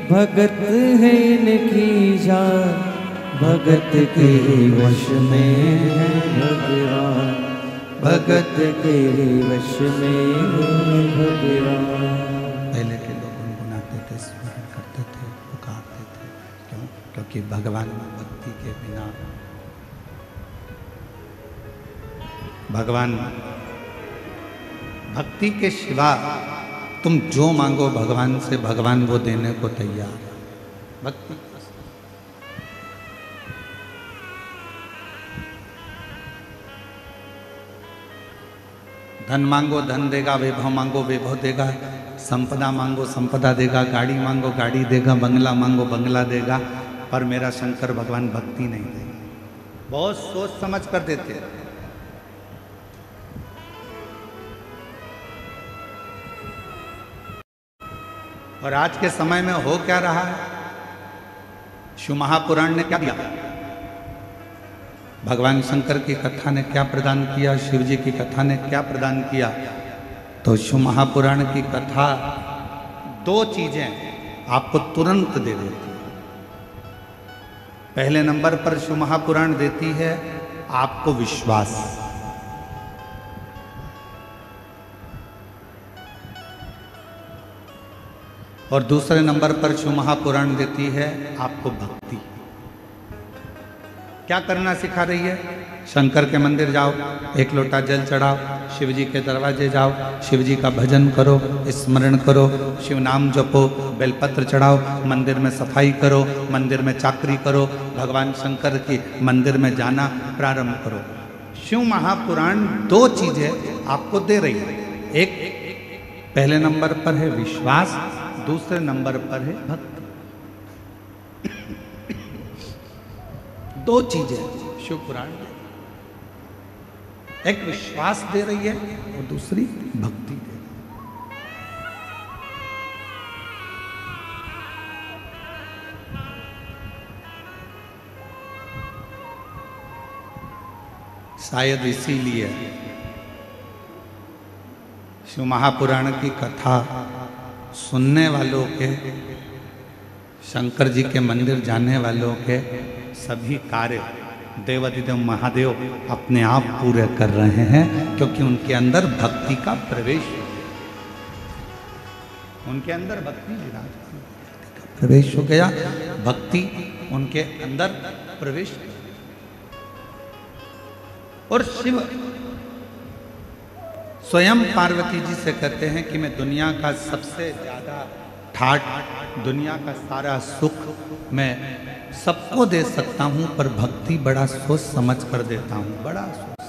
भगत है इनकी जान, भगत के वश में है भगवान, भगत के वश में है भगवान। पहले के लोग गुनगुनाते थे, स्मरण करते थे, पुकारते थे। क्यों? क्योंकि भगवान भक्ति के बिना, भगवान भक्ति के सिवा तुम जो मांगो भगवान से, भगवान वो देने को तैयार है। भक्ति धन मांगो धन देगा, वैभव मांगो वैभव देगा, संपदा मांगो संपदा देगा, गाड़ी मांगो गाड़ी देगा, बंगला मांगो बंगला देगा, पर मेरा शंकर भगवान भक्ति नहीं देगा। बहुत सोच समझ कर देते। और आज के समय में हो क्या रहा है? शिव महापुराण ने क्या दिया? भगवान शंकर की कथा ने क्या प्रदान किया? शिव जी की कथा ने क्या प्रदान किया? तो शिव महापुराण की कथा दो चीजें आपको तुरंत दे देती है। पहले नंबर पर शिव महापुराण देती है आपको विश्वास, और दूसरे नंबर पर शिव महापुराण देती है आपको भक्ति। क्या करना सिखा रही है? शंकर के मंदिर जाओ, एक लोटा जल चढ़ाओ, शिव जी के दरवाजे जाओ, शिव जी का भजन करो, स्मरण करो, शिव नाम जपो, बेलपत्र चढ़ाओ, मंदिर में सफाई करो, मंदिर में चाकरी करो, भगवान शंकर की मंदिर में जाना प्रारंभ करो। शिव महापुराण दो चीजें आपको दे रही है। एक पहले नंबर पर है विश्वास, दूसरे नंबर पर है भक्ति। दो चीजें शिव पुराण दे, एक विश्वास दे रही है और दूसरी भक्ति दे रही है। शायद इसीलिए शिव महापुराण की कथा सुनने वालों के, शंकर जी के मंदिर जाने वालों के सभी कार्य देवाधिदेव महादेव अपने आप पूरे कर रहे हैं, क्योंकि उनके अंदर भक्ति का प्रवेश है। उनके अंदर भक्ति का प्रवेश हो गया, भक्ति उनके अंदर प्रवेश। और शिव स्वयं पार्वती जी से कहते हैं कि मैं दुनिया का सबसे ज्यादा ठाट, दुनिया का सारा सुख मैं सबको दे सकता हूं, पर भक्ति बड़ा सोच समझ कर देता हूं, बड़ा सोच,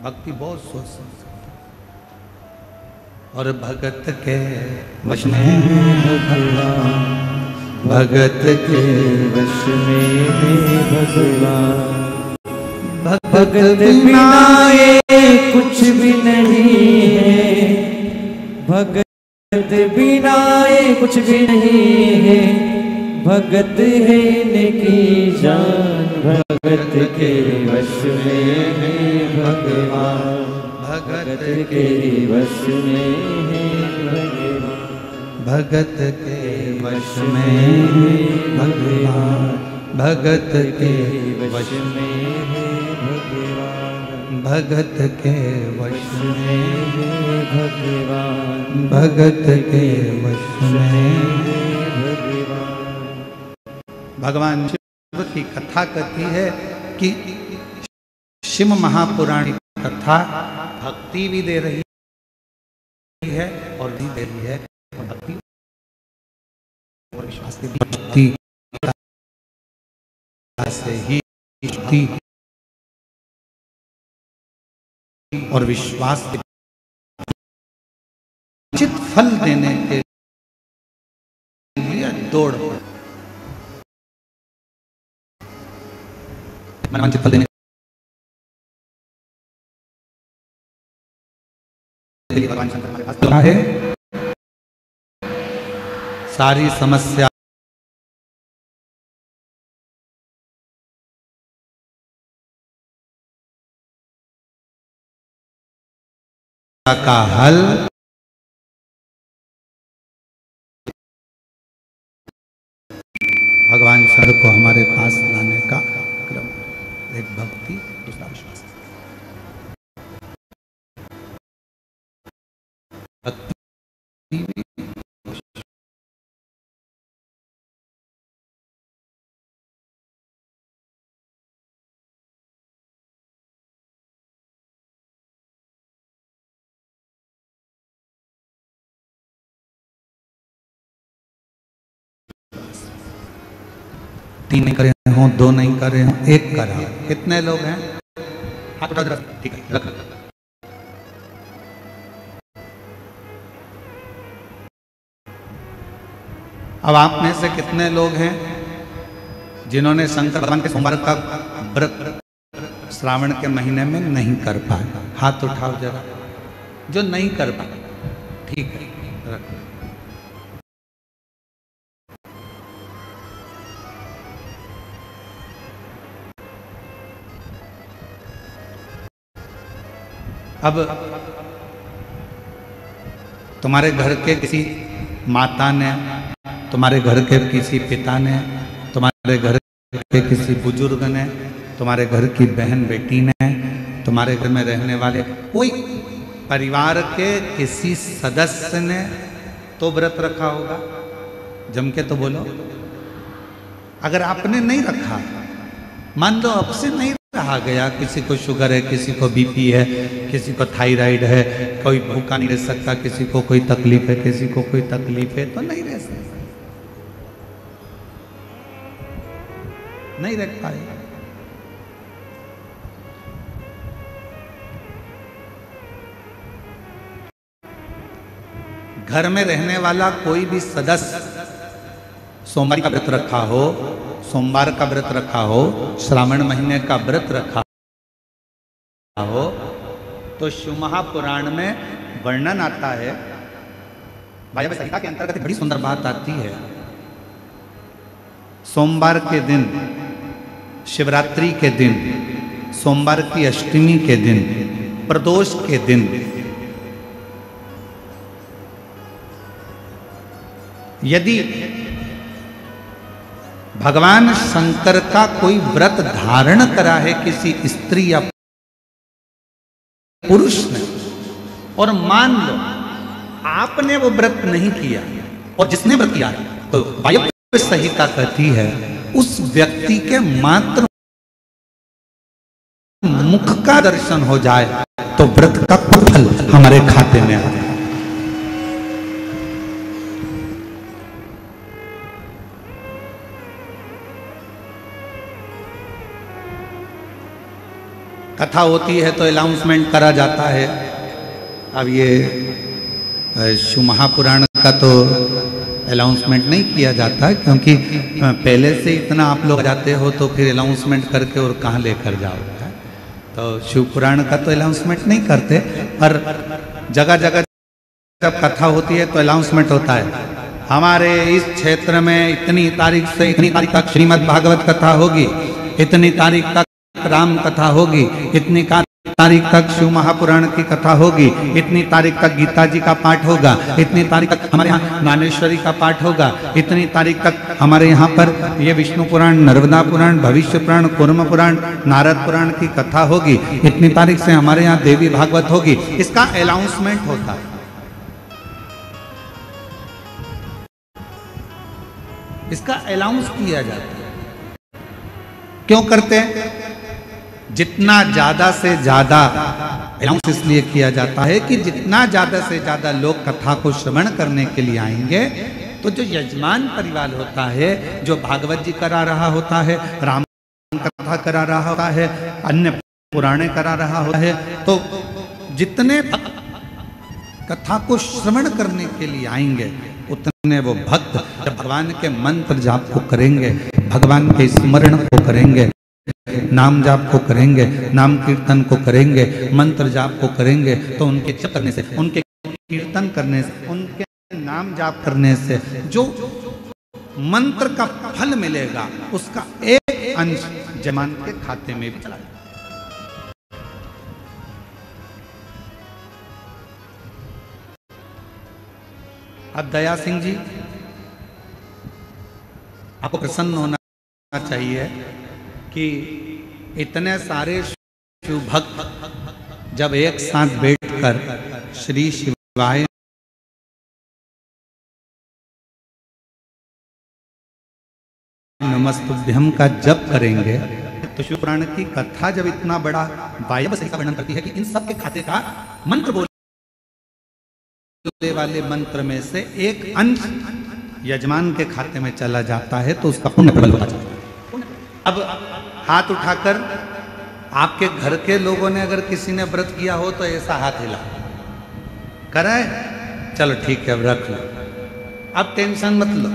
भक्ति बहुत सोच समझ। और भगत के वश में भगवान, भगत के वश में है भगवान, भगत बिना ये कुछ भी नहीं है, भगत बिना ये कुछ भी नहीं है, भगत है इनकी जान, भगत के वश में है भगवान, भगत के वश में है भगवान, भगत के वश में है भगवान, भगत के वश में है भगवान, भगत के वश में है भगवान, भगत के वश में है भगवान। भगवान शिव की कथा कहती है कि शिव महापुराण की कथा भक्ति भी दे रही है और भी दे रही है, और भक्ति और विश्वास की भक्ति से ही और विश्वास के उचित फल देने के लिए दौड़ पड़, मनवांछित फल देने के लिए भगवान शंकर हमारे पास दौड़ा है। सारी समस्या का हल भगवान शंकर को हमारे पास लाने का क्रम। एक भक्ति, दूसरा विश्वास। भक्ति तीन नहीं करे हो, दो नहीं करे हो, एक करा। कितने लोग हैं? हाथ उठा दो। ठीक है, रख। अब आप में से कितने लोग हैं जिन्होंने शंकर भगवान के सोमवार का व्रत श्रावण के महीने में नहीं कर पाए? हाथ उठाओ जरा, जो नहीं कर पाए। ठीक है, रख। अब तुम्हारे घर के किसी माता ने, तुम्हारे घर के किसी पिता ने, तुम्हारे घर के किसी बुजुर्ग ने, तुम्हारे घर की बहन बेटी ने, तुम्हारे घर में रहने वाले कोई परिवार के किसी सदस्य ने तो व्रत रखा होगा। जम के तो बोलो। अगर आपने नहीं रखा, मान लो अब से नहीं रहा गया, किसी को शुगर है, किसी को बीपी है, किसी को थायराइड है, कोई भूखा नहीं रह सकता, किसी को कोई तकलीफ है, किसी को कोई तकलीफ है, तो नहीं रह सकता, नहीं रह पाएगा। घर में रहने वाला कोई भी सदस्य सोमवार का व्रत रखा हो, सोमवार का व्रत रखा हो, श्रावण महीने का व्रत रखा हो, तो शिव महापुराण में वर्णन आता है, भाई संहिता के अंतर्गत बड़ी सुंदर बात आती है। सोमवार के दिन, शिवरात्रि के दिन, सोमवार की अष्टमी के दिन, प्रदोष के दिन यदि भगवान शंकर का कोई व्रत धारण करा है किसी स्त्री या पुरुष ने, और मान लो आपने वो व्रत नहीं किया और जिसने व्रत किया तो वायव्य संहिता कहती है उस व्यक्ति के मात्र मुख का दर्शन हो जाए तो व्रत का फल हमारे खाते में आ जाए। कथा होती है तो अनाउंसमेंट करा जाता है। अब ये शिव महापुराण का तो अनाउंसमेंट नहीं किया जाता, क्योंकि पहले से इतना आप लोग जाते हो तो फिर अनाउंसमेंट करके और कहाँ लेकर जाओगे। तो शिव पुराण का तो अनाउंसमेंट नहीं करते, पर जगह जगह जब कथा होती है तो अनाउंसमेंट होता है, हमारे इस क्षेत्र में इतनी तारीख से इतनी तारीख तक श्रीमद् भागवत कथा होगी, इतनी तारीख तक राम कथा होगी, इतनी तारीख तक शिव महापुराण की कथा होगी, इतनी तारीख तक गीता जी का पाठ होगा, इतनी तारीख तक हमारे यहाँ ज्ञानेश्वरी का पाठ होगा, इतनी तारीख तक हमारे यहाँ पर ये विष्णु पुराण, नर्मदा पुराण, भविष्य पुराण, कूर्म पुराण, नारद पुराण की कथा होगी, इतनी तारीख से हमारे यहाँ देवी भागवत होगी। इसका अनाउंसमेंट होता है। इसका अनाउंस किया जाता है। क्यों करते हैं? जितना ज्यादा से ज्यादा अनाउंस इसलिए किया जाता है कि जितना ज्यादा से ज्यादा लोग कथा को श्रवण करने के लिए आएंगे तो जो यजमान परिवार होता है, जो भागवत जी करा रहा होता है, राम कथा करा रहा होता है, अन्य पुराणे करा रहा होता है, तो जितने कथा को श्रवण करने के लिए आएंगे उतने वो भक्त जब भगवान के मंत्र जाप को करेंगे, भगवान के स्मरण को करेंगे, नाम जाप को करेंगे, नाम कीर्तन को करेंगे, मंत्र जाप को करेंगे, तो उनके जप करने से, उनके कीर्तन करने से, उनके नाम जाप करने से जो मंत्र का फल मिलेगा उसका एक अंश जमान के खाते में भी चला जाएगा। अब दया सिंह जी, आपको प्रसन्न होना चाहिए कि इतने सारे शिव भक्त जब एक साथ बैठकर श्री शिवाय नमस्तुभ्यम का जप करेंगे तो शिव पुराण की कथा जब इतना बड़ा वायव्य सहिता वर्णन करती है कि इन सब के खाते का मंत्र बोलने वाले मंत्र में से एक अंश यजमान के खाते में चला जाता है तो उसका पुण्य प्रबल होता जाता है। अब हाथ उठाकर आपके घर के लोगों ने अगर किसी ने व्रत किया हो तो ऐसा हाथ हिला कराए, चलो ठीक है अब रख लो, अब टेंशन मत लो।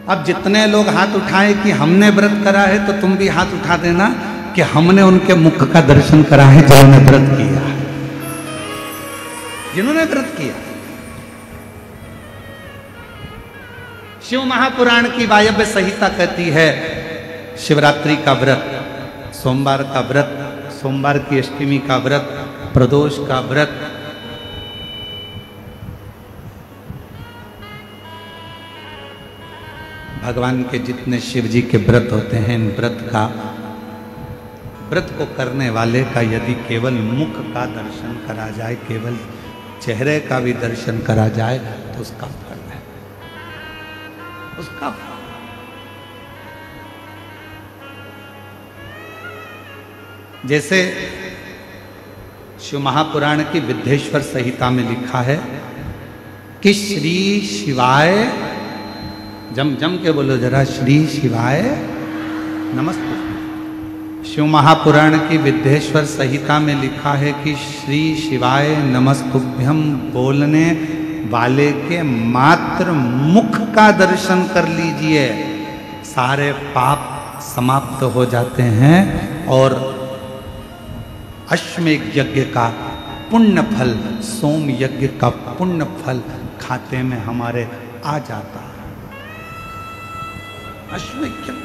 अब जितने लोग हाथ उठाए कि हमने व्रत करा है तो तुम भी हाथ उठा देना कि हमने उनके मुख का दर्शन करा है जिन्होंने व्रत किया, जिन्होंने व्रत किया। शिव महापुराण की वायव्य संहिता कहती है शिवरात्रि का व्रत, सोमवार का व्रत, सोमवार की अष्टमी का व्रत, प्रदोष का व्रत, भगवान के जितने शिव जी के व्रत होते हैं, इन व्रत को करने वाले का यदि केवल मुख का दर्शन करा जाए, केवल चेहरे का भी दर्शन करा जाए तो उसका फल है, उसका फल। जैसे शिव महापुराण की विद्येश्वर संहिता में लिखा है कि श्री शिवाय, जम के बोलो जरा, श्री शिवाय नमस्ते। शिव महापुराण की विद्येश्वर संहिता में लिखा है कि श्री शिवाय नमस्तुभ्यम बोलने वाले के मात्र मुख का दर्शन कर लीजिए, सारे पाप समाप्त हो जाते हैं और अश्वमेध यज्ञ का पुण्य फल, सोम यज्ञ का पुण्य फल खाते में हमारे आ जाता है। अश्वमेध यज्ञ का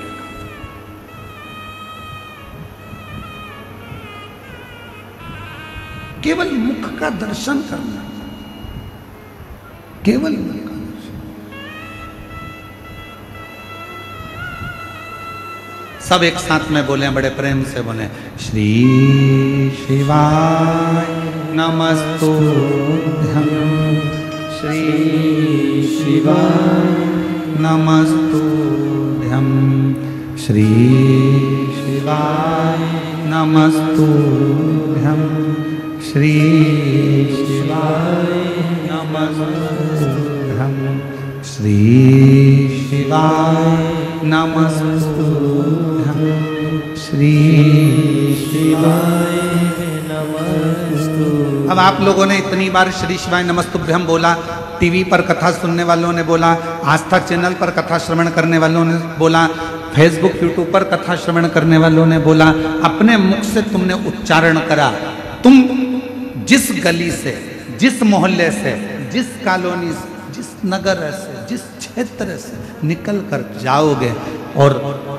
केवल मुख का दर्शन करना, केवल मुख का दर्शन। सब एक साथ में बोले, बड़े प्रेम से बोले, श्री शिवाय नमस्तुभ्यं, श्री शिवाय नमस्तुभ्यं, श्री शिवाय नमस्तुभ्यं, श्री शिवाय नमस्तुभ्यं, श्री शिवाय नमस्तुभ्यं, श्री शिवाय नमस्तुभ्यं। अब आप लोगों ने इतनी बार श्री शिवाय नमस्तुभ्यं बोला, टीवी पर कथा सुनने वालों ने बोला, आस्था चैनल पर कथा श्रवण करने वालों ने बोला, फेसबुक यूट्यूब पर कथा श्रवण करने वालों ने बोला, अपने मुख से तुमने उच्चारण करा। तुम जिस गली से, जिस मोहल्ले से, जिस कॉलोनी से, जिस नगर से, जिस क्षेत्र से निकल कर जाओगे, और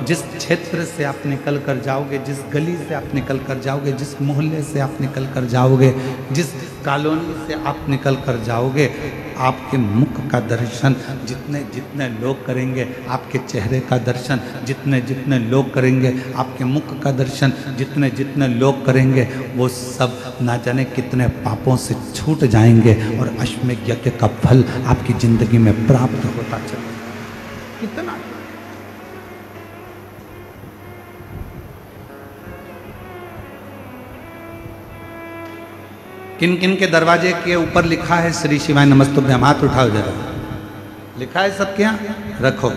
जिस क्षेत्र से आप निकल कर जाओगे, जिस गली से आप निकल कर जाओगे, जिस मोहल्ले से आप निकल कर जाओगे, जिस कॉलोनी से आप निकल कर जाओगे, आपके मुख का दर्शन जितने जितने लोग करेंगे, आपके चेहरे का दर्शन जितने जितने लोग करेंगे, आपके मुख का दर्शन जितने जितने लोग करेंगे, वो सब ना जाने कितने पापों से छूट जाएंगे और अश्वमेध यज्ञ का फल आपकी जिंदगी में प्राप्त होता चलेगा। कितना किन किन के दरवाजे के ऊपर लिखा है श्री शिवाय नमस्तुभ्यम? हाथ उठाओ जरा, लिखा है सबके यहाँ? रखो।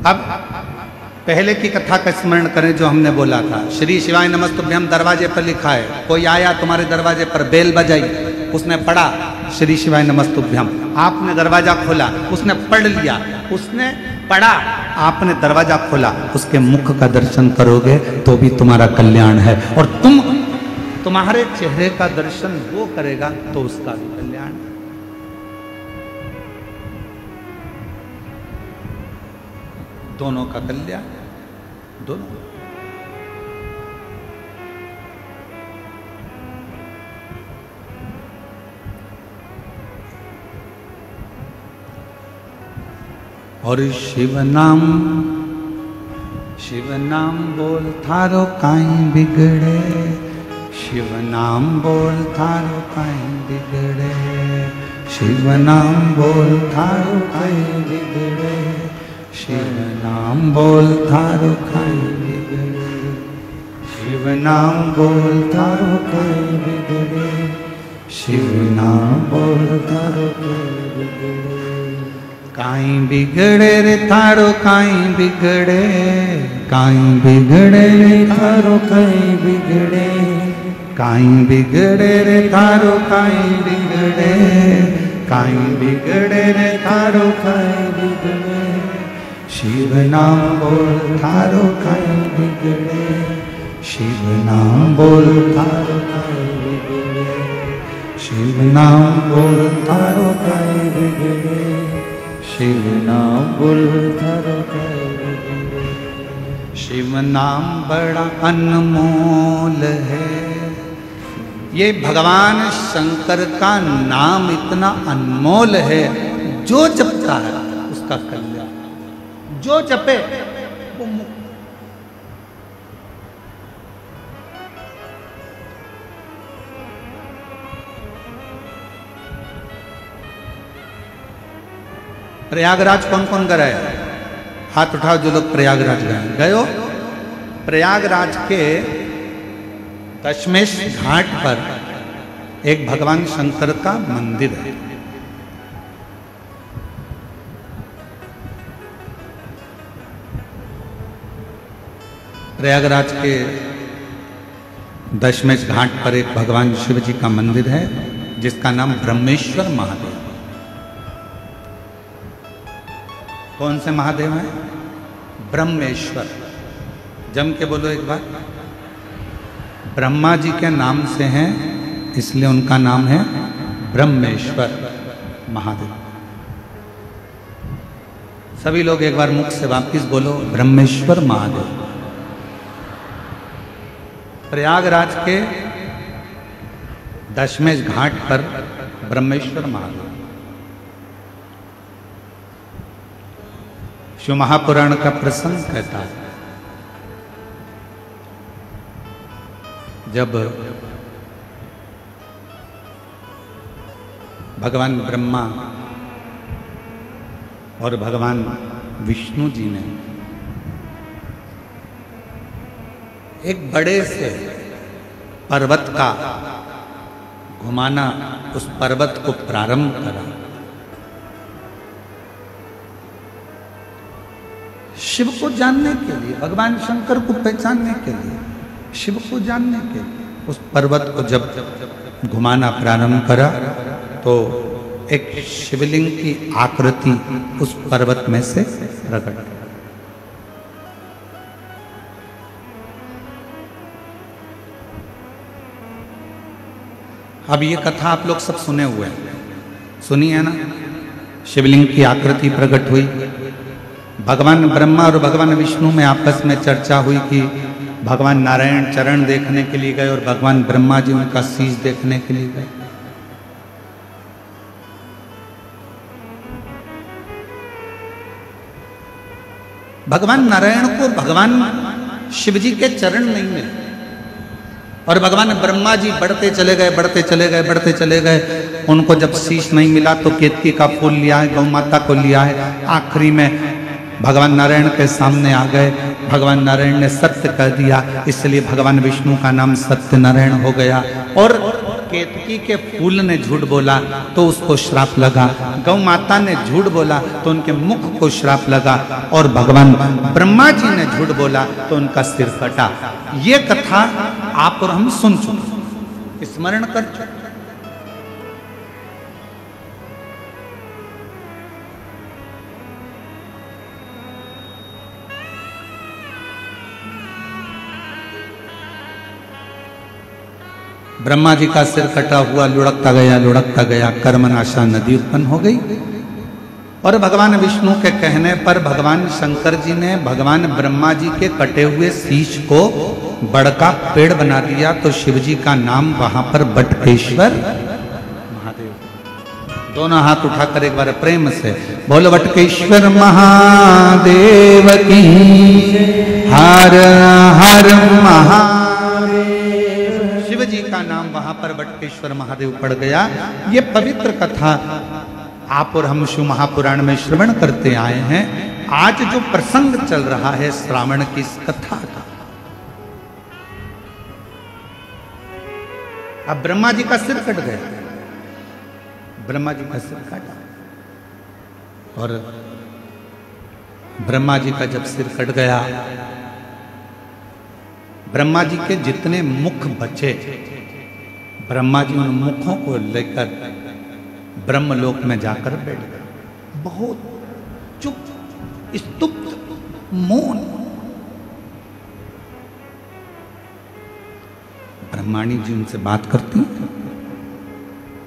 अब पहले की कथा का स्मरण करें जो हमने बोला था। श्री शिवाय नमस्तुभ्यम दरवाजे पर लिखा है, कोई आया तुम्हारे दरवाजे पर, बेल बजाई, उसने पढ़ा श्री शिवाय नमस्तुभ्यम, आपने दरवाजा खोला, उसने पढ़ लिया, उसने पढ़ा, आपने दरवाजा खोला, उसके मुख का दर्शन करोगे तो भी तुम्हारा कल्याण है, और तुम्हारे चेहरे का दर्शन वो करेगा तो उसका भी कल्याण। दोनों का कल्याण, दोनों। और शिव नाम बोल थारो काई बिगड़े, शिव नाम बोल थारो काई बिगड़े, शिव नाम बोल थारो काई बिगड़े, शिव नाम बोल थारो काई बिगड़े, शिव नाम बोल थारो काई बिगड़े, शिव नाम बोल थारो काई बिगड़े। काई बिगड़े रे थारो काई बिगड़े, काई बिगड़े रे थारो काई बिगड़े, काई बिगड़े रे थारो काई बिगड़े, काई बिगड़े रे थारो काई बिगड़े, शिव नाम बोल थारो काई बिगड़े, शिव नाम बोल थारो काई बिगड़े, शिव नाम बोल थारो काई बिगड़े, शिव नाम बोल थारो काई बिगड़े। शिव नाम बड़ा अनमोल है, ये भगवान शंकर का नाम इतना अनमोल है, जो जपता है उसका कल्याण, जो जपे वो मुक्त। प्रयागराज कौन कौन गए? हाथ उठाओ जो लोग प्रयागराज गए हो। प्रयागराज के दशमेश घाट पर एक भगवान शंकर का मंदिर है। प्रयागराज के दशमेश घाट पर एक भगवान शिव जी का मंदिर है जिसका नाम ब्रह्मेश्वर महादेव। कौन से महादेव हैं? ब्रह्मेश्वर। जम के बोलो एक बार। ब्रह्मा जी के नाम से हैं इसलिए उनका नाम है ब्रह्मेश्वर महादेव। सभी लोग एक बार मुख से वापिस बोलो ब्रह्मेश्वर महादेव। प्रयागराज के दशमेश घाट पर ब्रह्मेश्वर महादेव। शिव महापुराण का प्रसंग कहता है जब भगवान ब्रह्मा और भगवान विष्णु जी ने एक बड़े से पर्वत का घुमाना, उस पर्वत को प्रारंभ करा। शिव को जानने के लिए, भगवान शंकर को पहचानने के लिए, शिव को जानने के लिए उस पर्वत को जब घुमाना प्रारंभ करा तो एक शिवलिंग की आकृति उस पर्वत में से प्रकट। अब ये कथा आप लोग सब सुने हुए हैं, सुनी है ना? शिवलिंग की आकृति प्रकट हुई, भगवान ब्रह्मा और भगवान विष्णु में आपस में चर्चा हुई कि भगवान नारायण चरण देखने के लिए गए और भगवान ब्रह्मा जी उनका शीश देखने के लिए गए। भगवान नारायण को भगवान शिव जी के चरण नहीं मिले और भगवान ब्रह्मा जी बढ़ते चले गए, बढ़ते चले गए, बढ़ते चले गए। उनको जब शीश नहीं मिला तो केतकी का फूल लिया है, गौ माता को लिया है। आखिरी में भगवान नारायण के सामने आ गए। भगवान नारायण ने सत्य कह दिया, इसलिए भगवान विष्णु का नाम सत्य नारायण हो गया। और केतकी के फूल ने झूठ बोला तो उसको श्राप लगा, गौ माता ने झूठ बोला तो उनके मुख को श्राप लगा, और भगवान ब्रह्मा जी ने झूठ बोला तो उनका सिर कटा। ये कथा आप और हम सुन चुके, स्मरण कर चुके। ब्रह्मा जी का सिर कटा हुआ लुढ़कता गया, कर्मनाशा नदी उत्पन्न हो गई। और भगवान विष्णु के कहने पर भगवान शंकर जी ने भगवान ब्रह्मा जी के कटे हुए शीश को बड़का पेड़ बना दिया, तो शिव जी का नाम वहां पर बटकेश्वर महादेव। दोनों हाथ उठाकर एक बार प्रेम से बोलो बटकेश्वर महादेव की हर हर महादेव। शिव जी का नाम वहां पर बटकेश्वर महादेव पड़ गया। ये पवित्र कथा आप और हम शिव महापुराण में श्रवण करते आए हैं। आज जो प्रसंग चल रहा है श्रावण की इस कथा का, अब ब्रह्मा जी का सिर कट गया, ब्रह्मा जी का सिर काटा, और ब्रह्मा जी का जब सिर कट गया, ब्रह्मा जी के जितने मुख बचे, ब्रह्मा जी उन मुखों को लेकर ब्रह्मलोक में जाकर बैठ गए। बहुत चुप, स्तुप्त, मौन। ब्रह्माणी जी उनसे बात करती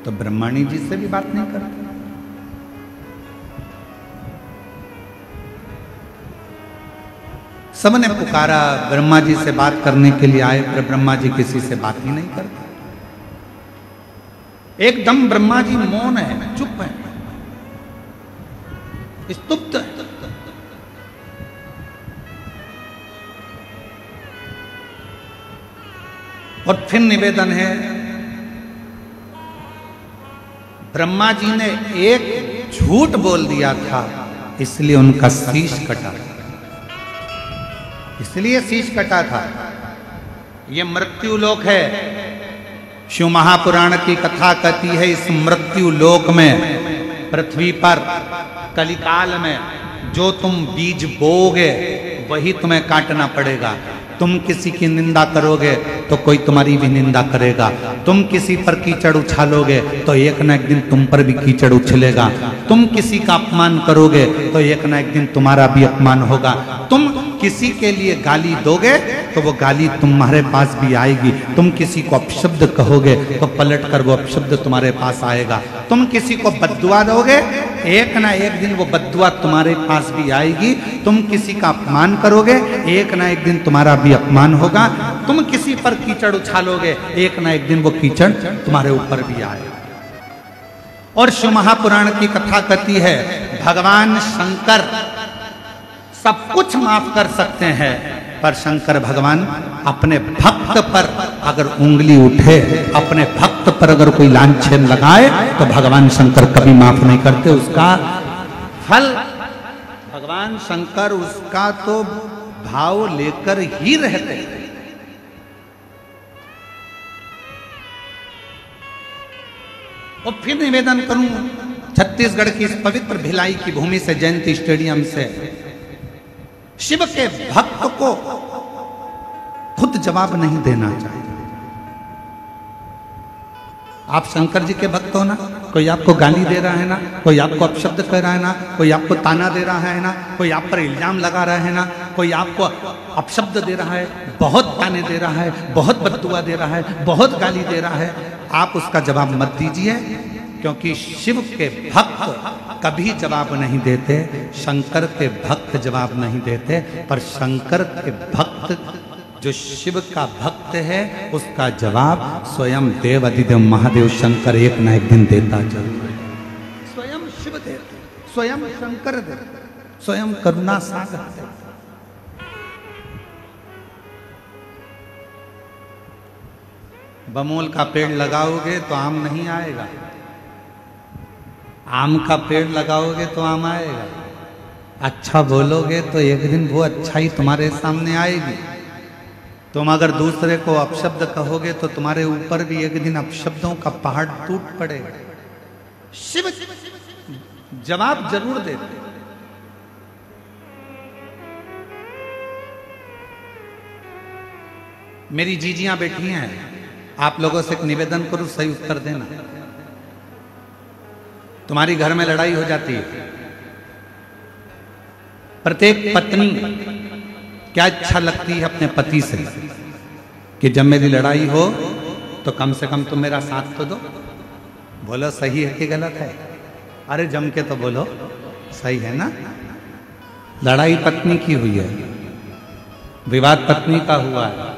तो ब्रह्माणी जी से भी बात नहीं करती। सबने पुकारा, ब्रह्मा जी से बात करने के लिए आए, पर ब्रह्मा जी किसी से बात ही नहीं करते। एकदम ब्रह्मा जी मौन है, चुप है, स्तुप्त है। और फिर निवेदन है, ब्रह्मा जी ने एक झूठ बोल दिया था, इसलिए उनका शीश कटा, इसलिए शीश कटा था। यह मृत्यु लोक है। शिव महापुराण की कथा कहती है, इस मृत्यु लोक में, पृथ्वी पर कलिकाल में जो तुम बीज बोओगे वही तुम्हें काटना पड़ेगा। तुम किसी की निंदा करोगे तो कोई तुम्हारी भी निंदा करेगा। तुम किसी पर कीचड़ उछालोगे तो एक ना एक दिन तुम पर भी कीचड़ उछलेगा। तुम किसी का अपमान करोगे तो एक ना एक दिन तुम्हारा भी अपमान होगा। तुम किसी के लिए गाली दोगे तो वो गाली तुम्हारे पास भी आएगी। तुम किसी को अपशब्द कहोगे तो पलट कर वो अपशब्द तुम्हारे पास आएगा। तुम किसी को बद्दुआ दोगे, एक ना एक दिन वो बद्दुआ तुम्हारे पास भी आएगी। तुम किसी का अपमान करोगे, एक ना एक दिन तुम्हारा भी अपमान होगा। तुम किसी पर कीचड़ उछालोगे, एक ना एक दिन वो कीचड़ तुम्हारे ऊपर भी आएगा। और शिव महापुराण की कथा कहती है, भगवान शंकर सब कुछ माफ कर सकते हैं, पर शंकर भगवान अपने भक्त पर अगर उंगली उठे, अपने भक्त पर अगर कोई लांछन लगाए तो भगवान शंकर कभी माफ नहीं करते। उसका फल भगवान शंकर उसका तो भाव लेकर ही रहते हैं। और फिर निवेदन करूं, छत्तीसगढ़ की इस पवित्र भिलाई की भूमि से, जयंती स्टेडियम से, शिव के भक्त को खुद जवाब नहीं देना चाहिए। आप शंकर जी के भक्त हो ना, कोई आपको गाली दे रहा है ना, कोई आपको अपशब्द कह रहा है ना, कोई आपको ताना दे रहा है ना, कोई आप पर इल्जाम लगा रहा है ना, कोई आपको अपशब्द दे रहा है, बहुत ताने दे रहा है, बहुत बद्दुआ दे रहा है, बहुत गाली दे रहा है, आप उसका जवाब मत दीजिए, क्योंकि शिव के भक्त कभी जवाब नहीं देते, शंकर के भक्त जवाब नहीं देते। पर शंकर के भक्त, जो शिव का भक्त है, उसका जवाब स्वयं देव अधिदेव महादेव शंकर एक न एक दिन देता जरूर है। स्वयं शिव देते, स्वयं शंकर देते, स्वयं करुणा सागर देते। बमोल का पेड़ लगाओगे तो आम नहीं आएगा, आम का पेड़ लगाओगे तो आम आएगा। अच्छा बोलोगे तो एक दिन वो अच्छाई तुम्हारे सामने आएगी। तुम अगर दूसरे को अपशब्द कहोगे तो तुम्हारे ऊपर भी एक दिन अपशब्दों का पहाड़ टूट पड़ेगा। शिव जवाब जरूर देते। मेरी जीजियां बैठी हैं, आप लोगों से एक निवेदन करूं, सही उत्तर देना। तुम्हारी घर में लड़ाई हो जाती है, प्रत्येक पत्नी क्या इच्छा लगती है अपने पति से कि जब मेरी लड़ाई हो तो कम से कम तुम मेरा साथ तो दो। बोलो सही है कि गलत है? अरे जम के तो बोलो, सही है ना? लड़ाई पत्नी की हुई है, विवाद पत्नी का हुआ है,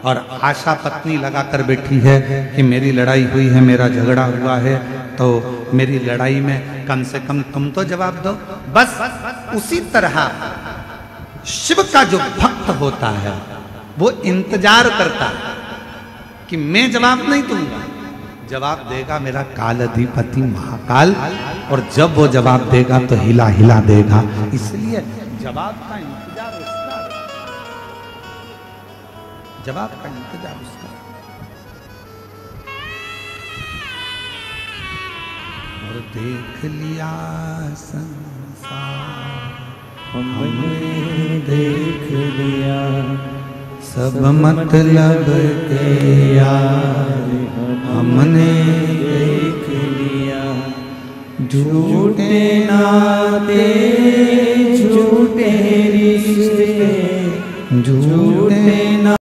और आशा पत्नी लगाकर बैठी है कि मेरी लड़ाई हुई है, मेरा झगड़ा हुआ है, तो मेरी लड़ाई में कम से कम तुम तो जवाब दो। बस उसी तरह शिव का जो भक्त होता है वो इंतजार करता है कि मैं जवाब नहीं दूंगा, जवाब देगा मेरा काल अधिपति महाकाल, और जब वो जवाब देगा तो हिला हिला देगा। इसलिए जवाब का इंतजार उसका, जवाब का इंतजार उसका। और देख लिया संसार हमने देख लिया सब मतलब के